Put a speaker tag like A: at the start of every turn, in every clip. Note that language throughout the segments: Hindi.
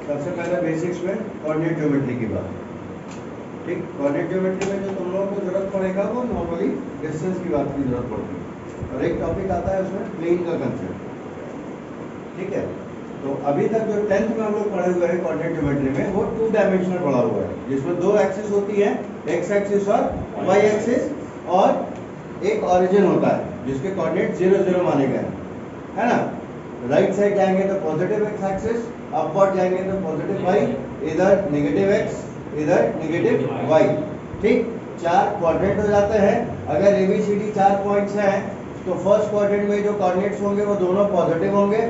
A: सबसे पहले बेसिक्स में कोऑर्डिनेट ज्योमेट्री की बात। ठीक, कोऑर्डिनेट ज्योमेट्री में जो तुम लोगों को जरूरत पड़ेगा वो नॉर्मली डिस्टेंस की बात की जरूरत पड़ती है, और एक टॉपिक आता है उसमें प्लेन का कंसेप्ट। ठीक है, तो अभी तक जो 10th में हम लोग पढ़े हुए हैं कोऑर्डिनेट ज्योमेट्री में वो 2 डायमेंशनल पढ़ा हुआ है, जिसमें 2 एक्सिस होती है, एक्स एक्सिस और वाई एक्सिस, और एक ओरिजिन होता है जिसके कोऑर्डिनेट 0 0 माने गए है ना। राइट साइड जाएंगे तो पॉजिटिव एक्स एक्सिस, अपवर्ड जाएंगे तो पॉजिटिव वाई, इधर नेगेटिव एक्स, इधर नेगेटिव वाई। ठीक, 4 क्वाड्रेंट हो जाते हैं। अगर एबीसीडी 4 पॉइंट्स हैं तो फर्स्ट क्वाड्रेंट में जो कोऑर्डिनेट्स होंगे वो दोनों पॉजिटिव होंगे,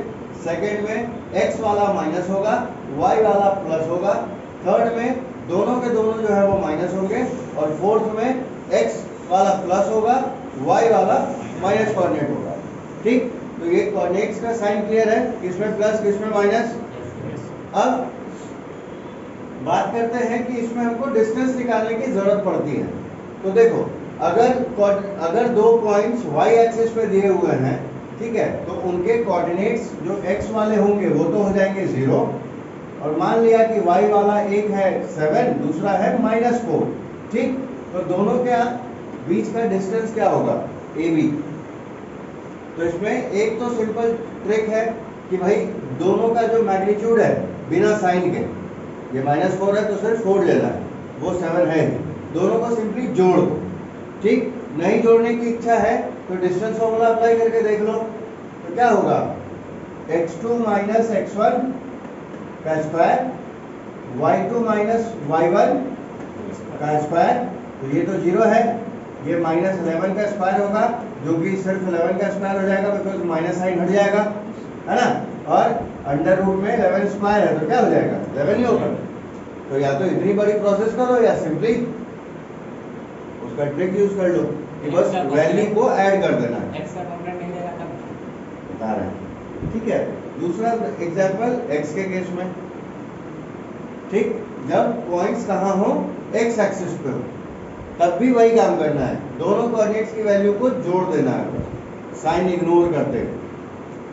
A: सेकंड में एक्स वाला माइनस होगा, वाई वाला प्लस होगा, थर्ड में दोनों के दोनों जो है वो माइनस होंगे, और फोर्थ में एक्स वाला प्लस होगा, वाई वाला माइनस कोऑर्डिनेट होगा। ठीक, तो ये कोऑर्डिनेट्स का साइन क्लियर है, किसमें प्लस किसमें माइनस। अब बात करते हैं कि इसमें हमको डिस्टेंस निकालने की जरूरत पड़ती है। तो देखो, अगर 2 पॉइंट्स वाई एक्सिस पे दिए हुए हैं, ठीक है, तो उनके कोऑर्डिनेट्स जो एक्स वाले होंगे वो तो हो जाएंगे 0, और मान लिया कि वाई वाला एक है 7, दूसरा है -4। ठीक, तो दोनों के बीच का डिस्टेंस क्या होगा, AB। तो इसमें एक तो सिंपल ट्रिक है कि भाई दोनों का जो मैग्नीट्यूड है बिना साइन के, ये -4 है तो सिर्फ 4 लेना है, वो 7 है, दोनों को सिंपली जोड़ दो। ठीक, नहीं जोड़ने की इच्छा है तो डिस्टेंस फॉर्मूला अप्लाई करके देख लो, तो क्या होगा, x2 माइनस x1 का स्क्वायर, y2 माइनस y1 का स्क्वायर, तो ये तो 0 है, ये -11 का स्क्वायर होगा, जो कि सिर्फ 11 का स्क्वायर हो जाएगा बिकॉज माइनस साइन हट जाएगा, है ना, और अंडर रूट में 11 स्क्वायर है तो क्या हो जाएगा, 11 ही होगा। तो या तो इतनी बड़ी प्रोसेस करो या सिंपली उसका ट्रिक यूज कर लो कि बस वैल्यू को ऐड कर देना है, बता रहे हैं। ठीक है, दूसरा एग्जांपल x के केस में। ठीक, जब पॉइंट्स कहाँ हो, x एक्सिस पे हो, तब भी वही काम करना है, दोनों कोऑर्डिनेट्स की वैल्यू को जोड़ देना है, साइन इग्नोर करते हैं।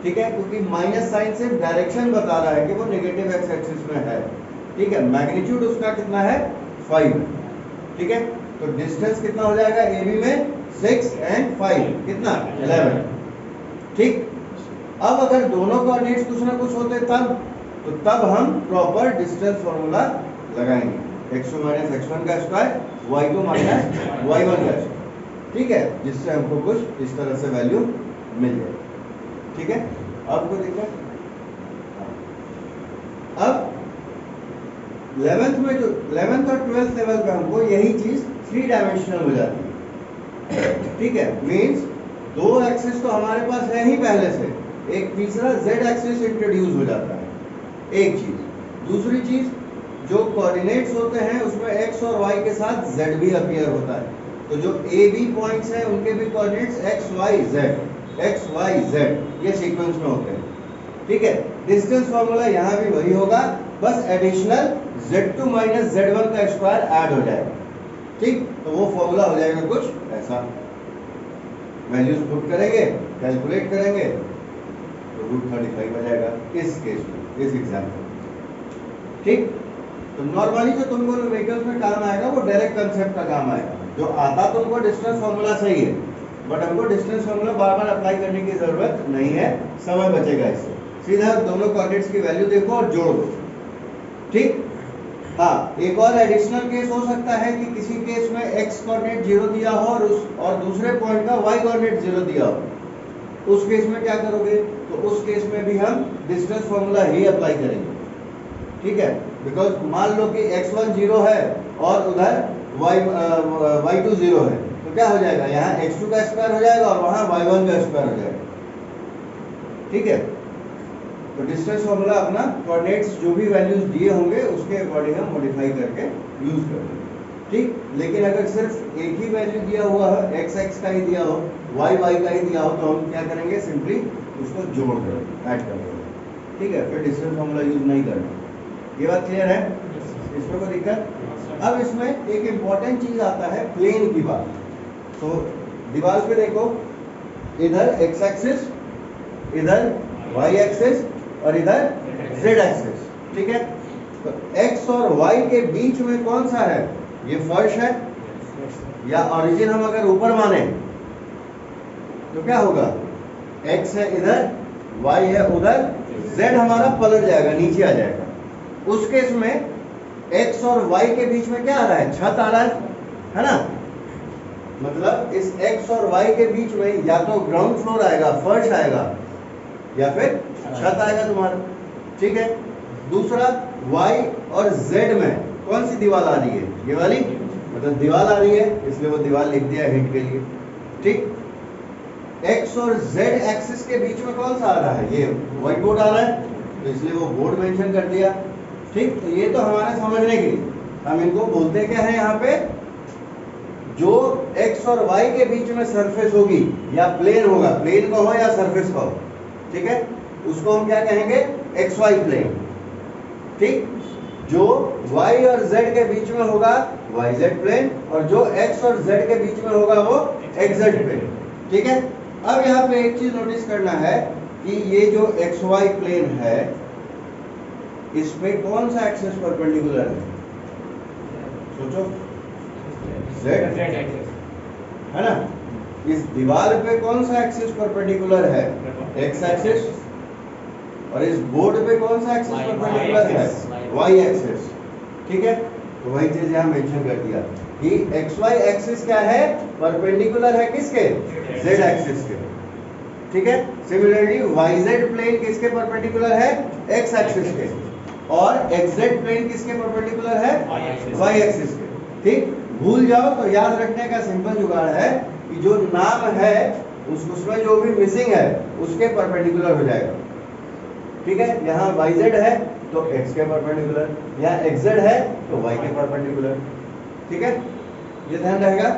A: ठीक है, क्योंकि माइनस साइन सिर्फ डायरेक्शन बता रहा है कि वो नेगेटिव एक्स एक्सिस में है। ठीक है, मैग्नीट्यूड उसका कितना है, 5। ठीक है, तो डिस्टेंस कितना हो जाएगा, AB में 6 और 5 कितना, 11। ठीक, अब अगर दोनों कोऑर्डिनेट्स कुछ ना कुछ होते तब हम प्रॉपर डिस्टेंस फॉर्मूला लगाएंगे, x2 माइनस x1 का स्क्वायर, y2 माइनस y1 का स्क्वायर। ठीक है, जिससे हमको कुछ इस तरह से वैल्यू मिल जाए। ठीक है, अब कोई दिक्कत। अब 11th और 12th लेवल पे हमको यही चीज 3 डायमेंशनल हो जाती है। ठीक है, मींस 2 एक्सिस तो हमारे पास है ही पहले से, एक तीसरा z एक्सिस इंट्रोड्यूस हो जाता है, एक चीज। दूसरी चीज, जो कोऑर्डिनेट्स होते हैं उसमें x और y के साथ z भी अपीयर होता है, तो जो AB पॉइंट्स हैं उनके भी कोऑर्डिनेट्स x y z ये सीक्वेंस में होते हैं। ठीक है, डिस्टेंस फॉर्मूला यहाँ भी वही होगा, बस एडिशनल z2 माइनस z1 का स्क्वायर ऐड हो जाएगा। ठीक, तो वो फॉर्मूला हो जाएगा कुछ ऐसा, वैल्यूज पुट करेंगे, कैलकुलेट करेंगे तो √35 आ जाएगा इस केस में, इस एग्जाम्पल। ठीक, तो नॉर्मली जो तुमको व्हीकल्स में काम आएगा वो डायरेक्ट कंसेप्ट का काम आएगा, जो आता तुमको डिस्टेंस फॉर्मूला सही है, बट हमको डिस्टेंस फॉर्मूला बार बार अप्लाई करने की जरूरत नहीं है, समय बचेगा इससे। सीधा दोनों कोऑर्डिनेट्स की वैल्यू देखो और जोड़ दो। ठीक, हाँ, एक और एडिशनल केस हो सकता है कि किसी केस में x कोऑर्डिनेट 0 दिया हो और दूसरे पॉइंट का y कोऑर्डिनेट 0 दिया हो। उस केस में क्या करोगे, तो उस केस में भी हम डिस्टेंस फॉर्मूला ही अप्लाई करेंगे। ठीक है, बिकॉज मान लो कि x1 0 है और उधर y2 0 है, तो क्या हो जाएगा, यहाँ x2 का स्क्वायर हो जाएगा और वहाँ y1 का स्क्वायर हो जाएगा। ठीक है, तो डिस्टेंस फॉर्मूला अपना कोऑर्डिनेट्स जो भी वैल्यूज दिए होंगे उसके अकॉर्डिंग हम मॉडिफाई करके यूज करेंगे। ठीक, लेकिन अगर सिर्फ एक ही वैल्यू दिया हुआ है, x का ही दिया हो, y का ही दिया हो, तो हम क्या करेंगे, सिंपली उसको जोड़ देंगे, ऐड कर देंगे। ठीक है, फिर डिस्टेंस फॉर्मूला यूज नहीं करना। ये बात क्लियर है, इसमें कोई दिक्कत। अब इसमें एक इम्पॉर्टेंट चीज आता है, प्लेन की बात। तो दीवार पे देखो, इधर x एक्सिस, इधर y एक्सिस और इधर z एक्सिस। ठीक है, तो x और y के बीच में कौन सा है? ये फर्श है, या ओरिजिन हम अगर ऊपर माने तो क्या होगा? x है इधर, y है उधर, z हमारा पलट जाएगा, नीचे आ जाएगा। उस केस में x और y के बीच में क्या आ रहा है? छत आ रहा है ना? मतलब इस x और y के बीच में या तो ग्राउंड फ्लोर आएगा, फर्श आएगा, या फिर छत आएगा तुम्हारा। ठीक है। दूसरा, y और z में कौन सी दीवार आ रही है? ये वाली, मतलब दीवार आ रही है, इसलिए वो दीवार लिख दिया हिंट के लिए। ठीक। x और z एक्सिस के बीच में कौन सा आ रहा है? ये व्हाइट बोर्ड आ रहा है, तो इसलिए वो बोर्ड मेंशन कर दिया। ठीक। तो ये तो हमारे समझने के लिए, हम इनको बोलते क्या है यहाँ पे? जो x और y के बीच में सरफेस होगी या प्लेन होगा, प्लेन का हो या सरफेस का हो, ठीक है, उसको हम क्या कहेंगे? xy plane. ठीक। जो y और z के बीच में होगा yz प्लेन, और जो x और z के बीच में होगा वो xz प्लेन। ठीक है। अब यहाँ पे एक चीज नोटिस करना है कि ये जो xy प्लेन है, इस पे कौन सा एक्सिस परपेंडिकुलर है? सोचो। z है ना? इस दीवार पे कौन सा एक्सिस परपेंडिकुलर है? x axis. और इस बोर्ड पे कौन सा एक्सिस परपेंडिकुलर है? y axis. ठीक है। तो वही चीज यहाँ मेंशन कर दिया कि xy एक्सिस क्या है? परपेंडिकुलर है किसके? z एक्सिस के। ठीक है। सिमिलरली yz प्लेन किसके परपेंडिकुलर है? x एक्सिस के। और xz प्लेन किसके परपेंडिकुलर है? y एक्सिस के। ठीक। भूल जाओ तो याद रखने का सिंपल जुगाड़ है कि जो नाम है उसमें जो भी मिसिंग है उसके परपेंडिकुलर हो जाएगा। ठीक है। यहाँ yz है तो x के परपेंडिकुलर, यहाँ xz है तो y के परपेंडिकुलर। ठीक है। ये ध्यान रहेगा।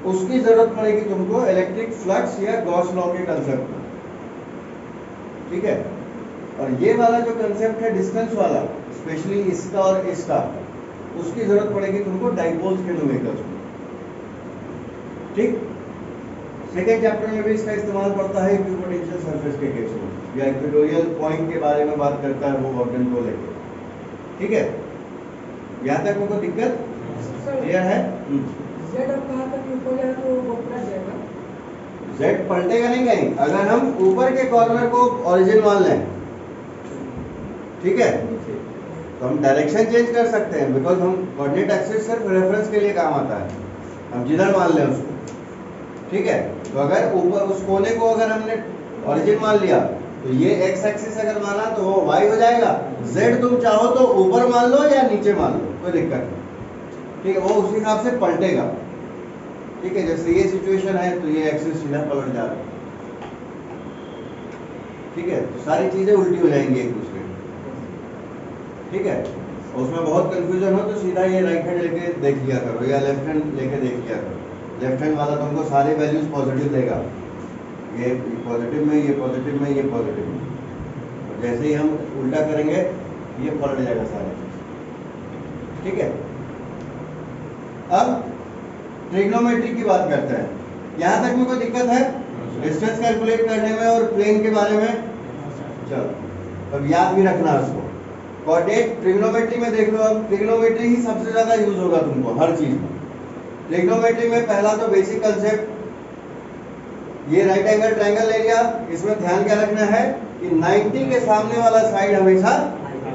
A: उसकी जरूरत पड़ेगी तुमको इलेक्ट्रिक फ्लक्स या गॉस लॉ के कंसेप्ट में। ठीक है। और ये वाला जो कंसेप्ट है डिस्टेंस वाला, स्पेशली इसका और इसका, उसकी जरूरत पड़ेगी तुमको डाइपोल्स के न्यूमेरिकल्स में। ठीक। सेकेंड चैप्टर में भी इसका इस्तेमाल पड़ता है इक्विपोटेंशियल सरफेस के केस में, या इक्वेटोरियल पॉइंट के बारे में बात करता है वो वर्डन को लेकर। ठीक है। यहाँ तक उनको दिक्कत क्लियर है?
B: Z अब कहाँ तक ऊपर जाए तो वो पलट जाएगा?
A: Z पलटेगा नहीं कहीं, अगर हम ऊपर के कॉर्नर को ओरिजिन मान लें, ठीक है, तो हम डायरेक्शन चेंज कर सकते हैं, बिकॉज हम कोऑर्डिनेट एक्सिस सिर्फ रेफरेंस के लिए काम आता है, हम जिधर मान लें उसको। ठीक है। तो अगर ऊपर उस कोने को अगर हमने ओरिजिन मान लिया तो ये x एक्सिस अगर माना तो वो y हो जाएगा। z तुम चाहो तो ऊपर मान लो या नीचे मान लो, कोई दिक्कत नहीं। ठीक है। वो उस हिसाब से पलटेगा। ठीक है। जैसे ये सिचुएशन है तो ये एक्सिस सीधा पलट जा रहा है। ठीक है। तो सारी चीजें उल्टी हो जाएंगी एक दूसरे में। ठीक है। और उसमें बहुत कंफ्यूजन हो तो सीधा ये राइट हैंड लेके देख लिया करो या लेफ्ट हैंड लेके देख लिया करो। लेफ्ट हैंड वाला तुमको सारे वैल्यूज पॉजिटिव देगा, ये पॉजिटिव में, ये पॉजिटिव में, ये पॉजिटिव में। और जैसे ही हम उल्टा करेंगे ये पलट जाएगा सारे। ठीक है। अब ट्रिग्नोमेट्री की बात करते हैं। यहाँ तक में कोई दिक्कत है डिस्टेंस कैलकुलेट करने में और प्लेन के बारे में? चलो अब याद भी रखना उसको। कोऑर्डिनेट ट्रिग्नोमेट्री में देख लो। अब ट्रिग्नोमेट्री ही सबसे ज्यादा यूज होगा तुमको हर चीज में। ट्रिग्नोमेट्री में पहला तो बेसिक कंसेप्ट, ये राइट एंगल ट्रायंगल ले लिया। इसमें ध्यान क्या रखना है कि 90 के सामने वाला साइड हमेशा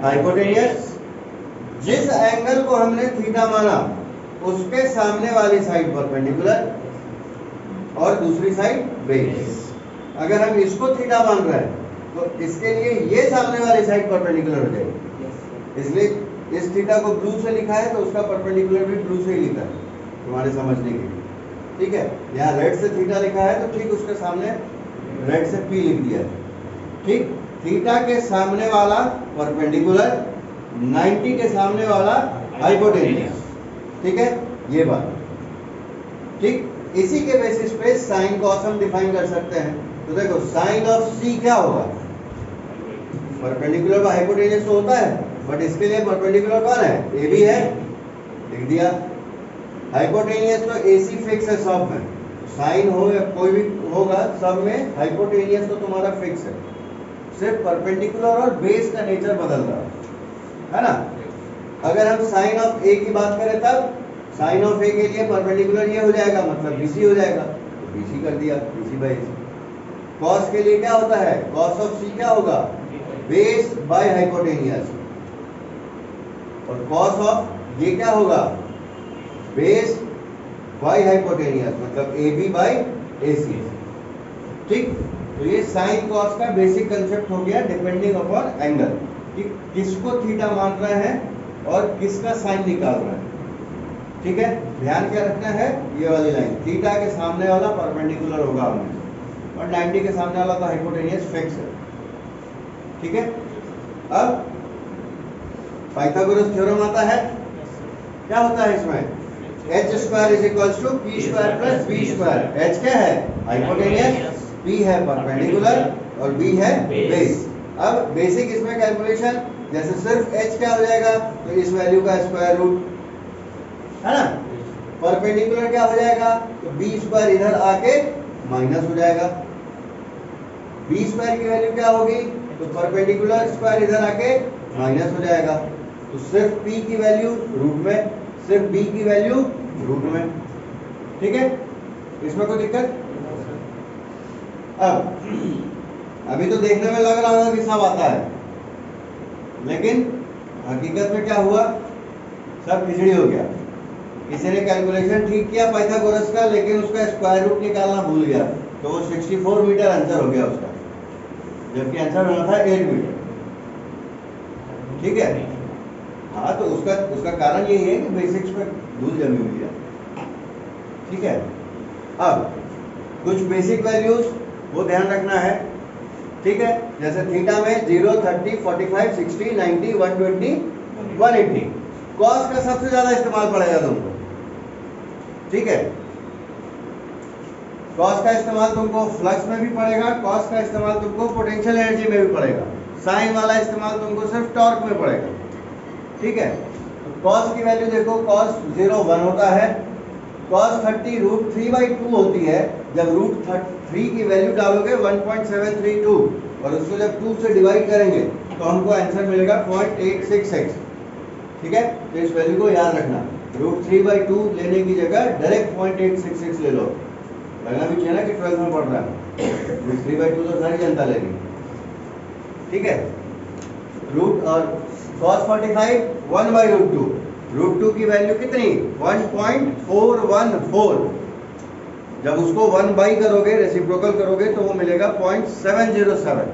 A: हाइपोटेनियस। जिस एंगल को हमने थीटा माना उसके सामने वाली साइड परपेंडिकुलर और दूसरी साइड बेस। अगर हम इसको थीटा मान रहे हैं तो इसके लिए ये सामने वाली साइड परपेंडिकुलर हो जाएगी। इसलिए इस थीटा को ब्लू से लिखा है तो उसका परपेंडिकुलर भी ब्लू से ही लिखा है तुम्हारे समझने के लिए। ठीक है। यहाँ रेड से थीटा लिखा है तो ठीक उसके सामने रेड से पी लिख दिया है। ठीक। थीटा के सामने वाला परपेंडिकुलर, 90 के सामने वाला हाइपोटेन्यूस। ठीक है। ये बात ठीक। इसी के बेसिस पे साइन कॉस हम डिफाइन कर सकते हैं। तो देखो साइन ऑफ सी क्या होगा? परपेंडिकुलर पर हाइपोटेन्यूस तो होता है, बट इसके लिए परपेंडिकुलर कौन है? ए बी है, लिख दिया। हाइपोटेनियस तो एसी फिक्स है सब में, साइन हो या कोई भी होगा सब में हाइपोटेनियस तो तुम्हारा फिक्स है। सिर्फ परपेंडिकुलर और बेस का नेचर बदल रहा है ना। अगर हम साइन ऑफ ए की बात करें तब साइन ऑफ ए के लिए परपेंडिकुलर ये हो जाएगा, मतलब बीसी हो जाएगा, तो बीसी कर दिया, बीसी बाई सी। कॉस के लिए क्या होता है, कॉस ऑफ सी क्या होगा, बेस बाय हाइपोटेनियस, और कॉस ऑफ ये क्या होगा, बेस बाय हाइपोटेनियस, मतलब ए बी बाई ए सी। ठीक, तो ये साइन कॉस का बेसिक कंसेप्ट हो गया, डिपेंडिंग अपॉन एंगल, कि किसको थीटा मान रहे हैं और किसका साइन निकाल रहे हैं। ठीक है, ध्यान क्या रखना है, ये वाली लाइन थीटा के सामने वाला परपेंडिकुलर होगा हमें, और 90 के सामने वाला तो हाइपोटेनियस फिक्स है। ठीक है, अब पाइथागोरस थ्योरम आता है, क्या होता है इसमें, H square is equals to P square plus B square. H क्या है, हाइपोटेनियस, पी है परपेंडिकुलर और बी है बेस। अब बेसिक इसमें कैलकुलेशन, जैसे सिर्फ एच क्या हो जाएगा, तो इस वैल्यू का स्क्वायर रूट है ना, परपेंडिकुलर क्या हो जाएगा, तो बी स्क्वायर इधर आके माइनस हो जाएगा, बी स्क्वायर की वैल्यू क्या होगी, तो परपेंडिकुलर स्क्वायर इधर आके माइनस हो जाएगा, तो सिर्फ पी की वैल्यू रूट में, सिर्फ बी की वैल्यू रूट में। ठीक है, इसमें कोई दिक्कत? अब अभी तो देखने में लग रहा होगा कि सब आता है, लेकिन हकीकत में क्या हुआ, सब खिचड़ी हो गया। किसी ने कैलकुलेशन ठीक किया पाइथागोरस का, लेकिन उसका स्क्वायर रूट निकालना भूल गया, तो वो 64 मीटर आंसर हो गया उसका, जबकि आंसर होना था 8 मीटर। ठीक है, हाँ, तो उसका कारण यही है कि बेसिक्स में धूल जमी हुई है। ठीक है, अब कुछ बेसिक वैल्यूज वो ध्यान रखना है। ठीक है, जैसे थीटा में 0, 30, 45, 60, 90, 120, 180, कॉस का सबसे ज्यादा इस्तेमाल पड़ेगा तुमको। ठीक है, कॉस का इस्तेमाल तुमको फ्लक्स में भी पड़ेगा, कॉस का इस्तेमाल तुमको पोटेंशियल एनर्जी में भी पड़ेगा, साइन वाला इस्तेमाल तुमको सिर्फ टॉर्क में पड़ेगा। ठीक है, तो कॉस की वैल्यू देखो, कॉस 0 1 होता है, कॉस 30 रूट 3/2 होती है। जब रूट 3 की वैल्यू डालोगे 1.732 और उसको जब 2 से डिवाइड करेंगे तो हमको आंसर मिलेगा 0.866। ठीक है, तो इस वैल्यू को याद रखना, रूट 3/2 लेने की जगह डायरेक्ट 0.866 ले लो। लगना भी चाहिए ना कि 12th में पढ़ रहा है, रूट 3/2 तो सारी जनता लेगी। ठीक है, रूट और cos 45 1/√2, रूट 2 की वैल्यू कितनी, 1.414। जब उसको 1 बाई करोगे, रेसिप्रोकल करोगे, तो वो मिलेगा 0.707।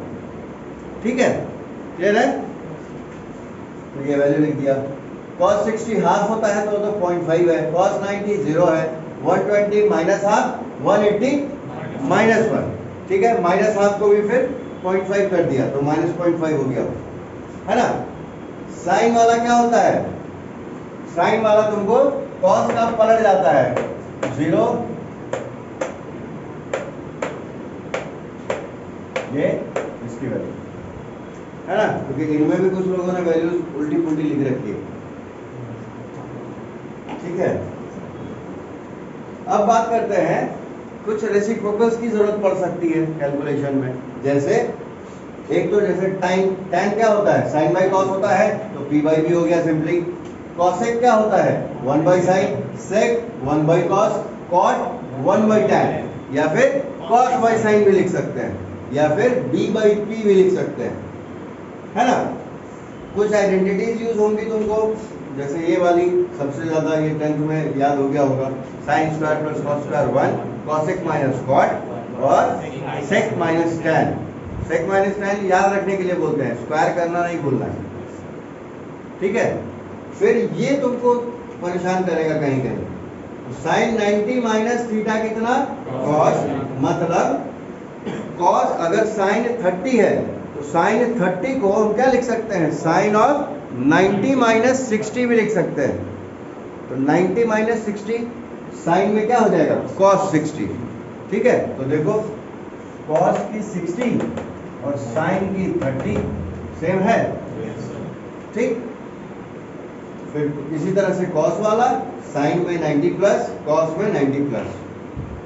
A: ठीक है, क्लियर है? तो ये वैल्यू लिख दिया। cos 60 हाफ होता है तो 0.5 है, cos 90 0 है, 120 माइनस हाफ 180 -1। ठीक है, माइनस हाफ को भी फिर 0.5 कर दिया तो -0.5 हो गया, है ना। साइन वाला क्या होता है, साइन वाला तुमको cos का पलट जाता है, 0 ये इसकी वैल्यू, है ना, क्योंकि इनमें भी कुछ लोगों ने वैल्यूज उल्टी पुल्टी लिख रखी है। ठीक है, अब बात करते हैं, कुछ रेसिप्रोकल्स की जरूरत पड़ सकती है कैलकुलेशन में। जैसे एक तो जैसे टाइम, tan क्या होता है, sin बाई cos होता है, तो p बाई b हो गया सिंपली। cosec क्या होता है, 1 by sin, sec 1 by cos, cot 1 by tan, या फिर cos बाई sin भी लिख सकते हैं, या फिर b बाई p भी लिख सकते हैं, है ना। कुछ आइडेंटिटीज यूज होंगी तुमको, जैसे ये वाली सबसे ज्यादा, ये 10th में याद हो गया होगा, sin square plus cos square 1, cosec minus cot और sec minus tan। sec minus tan याद रखने के लिए बोलते हैं, स्क्वायर करना नहीं भूलना है। ठीक है, फिर ये तुमको परेशान करेगा कहीं कहीं, sin 90 माइनस थीटा कितना, cos, मतलब cos अगर sin 30 है तो sin 30 को हम क्या लिख सकते हैं, sin ऑफ 90 माइनस 60 भी लिख सकते हैं। तो 90 माइनस 60 sin में क्या हो जाएगा, cos 60। ठीक है, तो देखो cos की 60 और sin की 30 सेम है। ठीक, फिर इसी तरह से cos वाला sin में 90 प्लस, cos में 90 प्लस।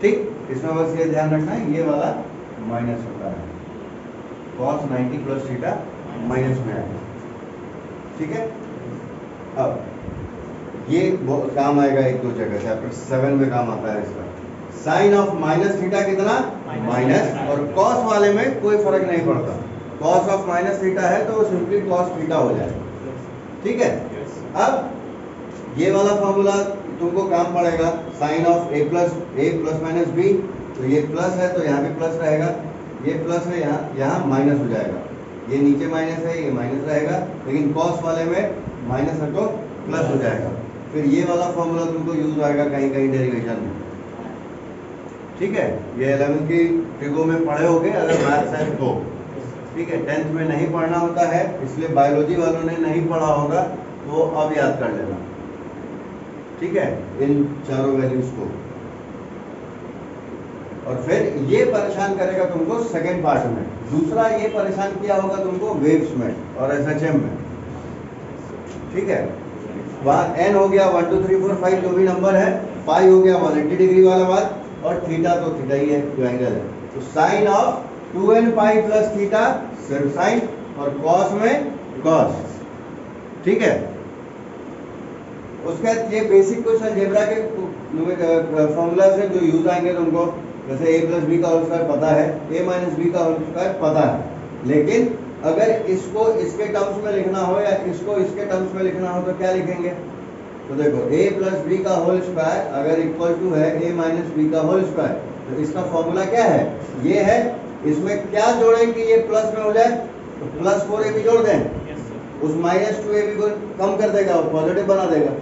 A: ठीक, इसमें बस ये ध्यान रखना है, ये वाला माइनस होता है, cos 90 प्लस थीटा माइनस में आएगा। ठीक है, अब ये काम आएगा एक दो जगह, चैप्टर 7 में काम आता है इसका। साइन ऑफ माइनस थीटा कितना, माइनस, और कॉस वाले में कोई फर्क नहीं पड़ता, कॉस ऑफ माइनस थीटा है तो वो सिंपली कॉस थीटा हो जाएगा, ठीक है। अब ये वाला फॉर्मूला तुमको काम पड़ेगा, sine of A plus minus B, तो ये प्लस है तो यहाँ भी प्लस रहेगा, ये प्लस है यहाँ माइनस हो जाएगा, ये नीचे माइनस है ये माइनस रहेगा, लेकिन कॉस वाले में माइनस है तो प्लस हो जाएगा। फिर ये वाला फॉर्मूला तुमको यूज आएगा कहीं कहीं डेरिवेशन में, ठीक है। ये 11th की ट्रिगो में पढ़े होगे अगर मैथ्स है तो, ठीक है। 10th में नहीं पढ़ना होता है, इसलिए बायोलॉजी वालों ने नहीं पढ़ा होगा तो अब याद कर लेना, ठीक है, इन चारों वैल्यूज को। और फिर ये परेशान करेगा तुमको सेकेंड पार्ट में। दूसरा ये परेशान किया होगा तुमको वेव्स में और एसएचएम में, ठीक है। वहाँ n हो गया 1 2 3 4 5 जो भी नंबर है, पाई हो गया 180 डिग्री वाला बात, और थीटा तो थीटा ही है जो एंगल है। तो sine of 2n pi plus theta सिर्फ साइन, और कॉस में कॉस, ठीक है। उसके बाद ये बेसिक कुछ अलजेब्रा के फॉर्मूला से जो यूज आएंगे तुमको, जैसे a प्लस बी का होल स्क्वायर पता है, a माइनस बी का होल स्क्वायर पता है, लेकिन अगर इसको इसके टर्म्स में लिखना हो या इसको इसके टर्म्स में लिखना हो तो क्या लिखेंगे। तो देखो a प्लस बी का होल स्क्वायर अगर इक्वल टू है a माइनस बी का होल स्क्वायर, तो इसका फॉर्मूला क्या है, ये है। इसमें क्या जोड़ें कि ये प्लस में हो जाए, तो प्लस 4ab जोड़ दें, उस माइनस 2ab को कम कर देगा और पॉजिटिव बना देगा।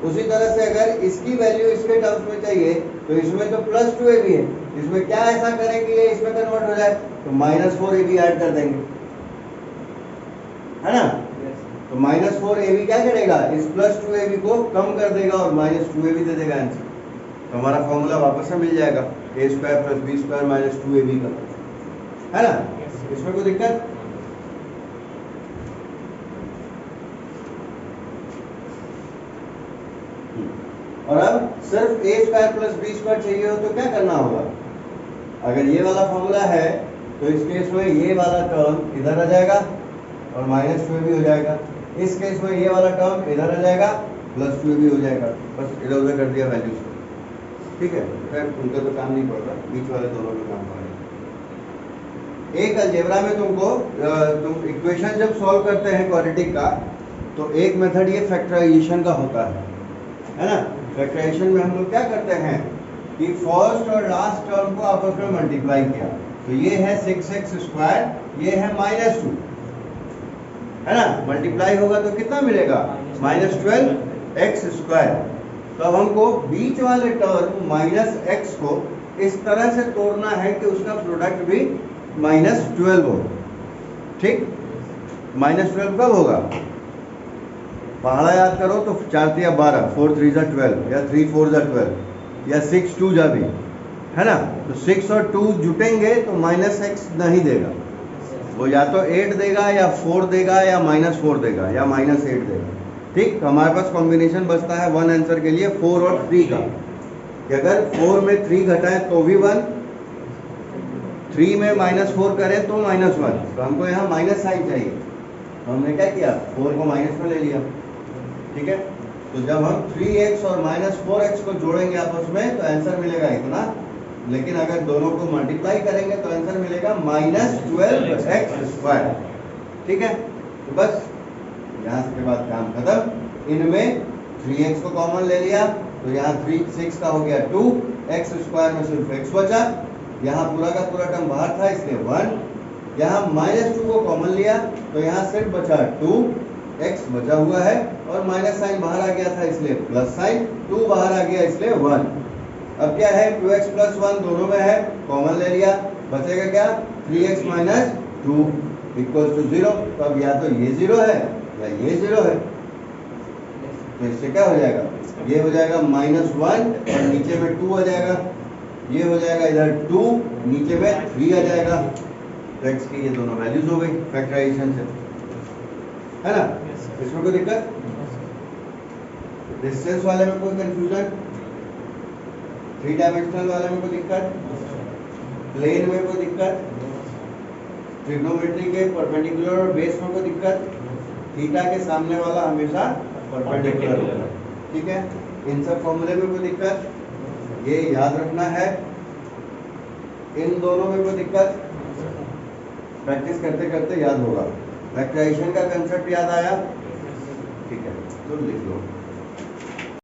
A: उसी तरह से अगर इसकी वैल्यू इसके टर्म्स में चाहिए तो इसमें तो प्लस 2ab है, इसमें क्या ऐसा करें कि ये इसमें कन्वर्ट हो जाए, तो माइनस 4ab ऐड कर देंगे, है ना। तो माइनस 4ab क्या करेगा, इस प्लस 2ab को कम कर देगा और माइनस 2ab दे देगा आंसर। तो हमारा फॉर्मूला वापस से मिल जाएगा a square plus B square minus 2ab का, है ना। इसमें कोई दिक्कत, और अब सिर्फ a square plus B square चाहिए हो तो क्या करना होगा। अगर ये वाला फॉर्मूला है तो इस केस में ये वाला टर्म इधर आ जाएगा और माइनस 2ab हो जाएगा, इस केस में ये वाला टर्म इधर आ जाएगा प्लस 2ab हो जाएगा, बस इधर उधर कर दिया वैल्यूज को, ठीक है। फिर उनका तो काम नहीं पड़ता, बीच वाले दोनों का काम पड़ेगा। एक अलजेब्रा में तुमको तुम इक्वेशन जब सॉल्व करते हैं क्वाड्रेटिक का, तो एक मेथड ये फैक्टराइजेशन का होता है ना। फैक्टराइजेशन में हम लोग क्या करते हैं कि फर्स्ट और लास्ट टर्म को आपस में मल्टीप्लाई किया, तो ये है 6x स्क्वायर, ये है -2, है ना। मल्टीप्लाई होगा तो कितना मिलेगा, -12x स्क्वायर। तो अब हमको बीच वाले टर्म -x को इस तरह से तोड़ना है कि उसका प्रोडक्ट भी -12 हो, ठीक। -12 कब होगा, पहाड़ा याद करो तो 4 3 12, 4 3 12, या 3 4 12, या 6 2 जा भी, है ना। तो 6 और 2 जुटेंगे तो -x नहीं देगा, वो या तो 8 देगा या 4 देगा या -4 देगा या -8 देगा, ठीक। तो हमारे पास कॉम्बिनेशन बचता है वन आंसर के लिए 4 और 3 का, कि अगर 4 में 3 घटाएं तो भी 1, 3 में -4 करें तो -1, तो हमको यहाँ माइनस साइन चाहिए, तो हमने क्या किया, 4 को माइनस में ले लिया, ठीक है। तो जब हम 3x और -4x को जोड़ेंगे आपस में तो आंसर मिलेगा इतना, लेकिन अगर दोनों को मल्टीप्लाई करेंगे तो आंसर मिलेगा -12x स्क्वायर, ठीक है। तो बस यहाँ के बाद काम खत्म। इनमें 3x को कॉमन ले लिया तो यहाँ 6 का हो गया 2, x स्क्वायर में सिर्फ x बचा, यहाँ पूरा का पूरा टर्म बाहर था इसलिए 1, यहाँ -2 को कॉमन लिया तो यहाँ सिर्फ बचा 2, x बचा हुआ है, और माइनस साइन बाहर आ गया था इसलिए प्लस साइन, 2 बाहर आ गया इसलिए 1। अब क्या है, 2x प्लस 1 दोनों में है, कॉमन ले लिया, बचेगा क्या, 3x माइनस 2 इक्वल टू 0। तो अब या तो ये 0 है या ये 0 है, तो इससे क्या हो जाएगा, ये हो जाएगा -1 और नीचे में 2 आ जाएगा, ये हो जाएगा इधर 2, नीचे में 3 आ जाएगा। तो x की ये दोनों वैल्यूज हो गई फैक्टराइजेशन से, है ना। इसमें कोई दिक्कत, डिस्टेंस वाले में कोई कंफ्यूजन, 3 डायमेंशनल वाले में कोई दिक्कत, प्लेन में कोई दिक्कत, ट्रिग्नोमेट्री के परपेंडिकुलर और बेस में कोई दिक्कत, थीटा के सामने वाला हमेशा परपेंडिकुलर होगा। ठीक है, इन सब फॉर्मूले में कोई दिक्कत, ये याद रखना है। इन दोनों में कोई दिक्कत, प्रैक्टिस करते करते याद होगा। फैक्टराइजेशन का कंसेप्ट याद आया? ठीक है, तो लिख लो।